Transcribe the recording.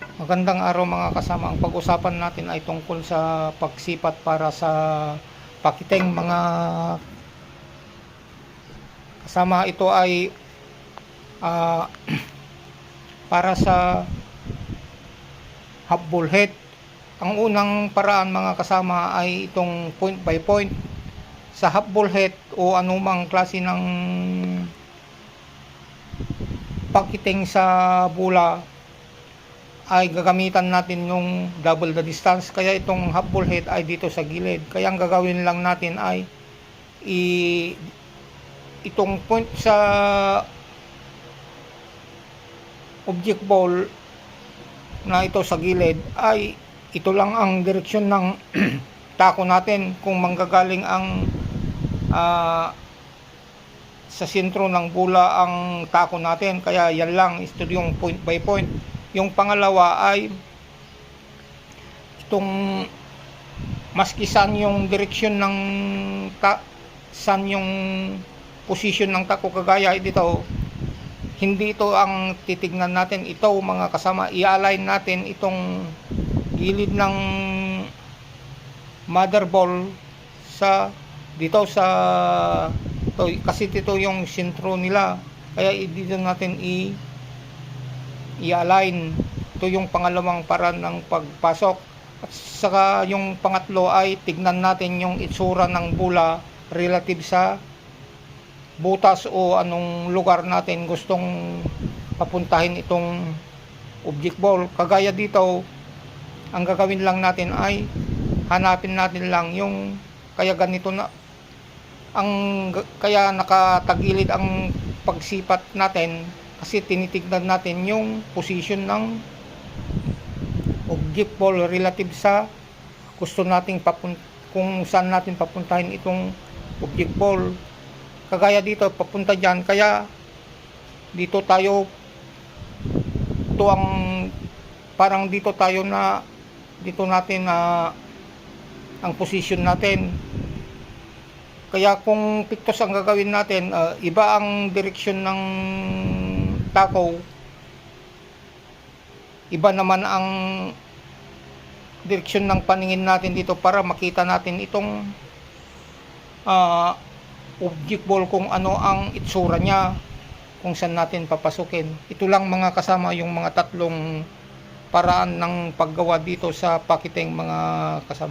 Magandang araw mga kasama. Ang pag-usapan natin ay tungkol sa pagsipat para sa pakiteng mga kasama. Ito ay ah, para sa half bullhead. Ang unang paraan mga kasama ay itong point by point. Sa half bullhead o anumang klase ng pakiteng sa bula ay gagamitan natin yung double the distance. Kaya itong half bullhead ay dito sa gilid. Kaya ang gagawin lang natin ay itong point sa object ball na ito sa gilid ay ito lang ang direksyon ng tako natin. Kung manggagaling ang sa sentro ng bula ang tako natin, kaya yan lang, ito yung point by point. Yung pangalawa ay itong maski saan yung direksyon ng saan yung position ng tako, kagaya dito, hindi ito ang titignan natin. Ito mga kasama, i-align natin itong gilid ng mother ball sa dito sa ito, kasi dito yung sentro nila, kaya dito natin i-align. Ito yung pangalawang paraan ng pagpasok. At saka yung pangatlo ay tignan natin yung itsura ng bula relative sa butas o anong lugar natin gustong papuntahin itong object ball. Kagaya dito, ang gagawin lang natin ay hanapin natin lang yung, kaya ganito na kaya nakatagilid ang pagsipat natin, kasi tinitignan natin yung position ng object ball relative sa gusto nating kung saan natin papuntahin itong object ball. Kagaya dito, papunta dyan, kaya dito tayo, ito ang parang dito tayo na dito natin ang position natin. Kaya kung pictos ang gagawin natin, iba ang direksyon ng tako, iba naman ang direksyon ng paningin natin dito, para makita natin itong object ball kung ano ang itsura niya, kung saan natin papasukin. Ito lang mga kasama yung mga tatlong paraan ng paggawa dito sa pakiteng mga kasama.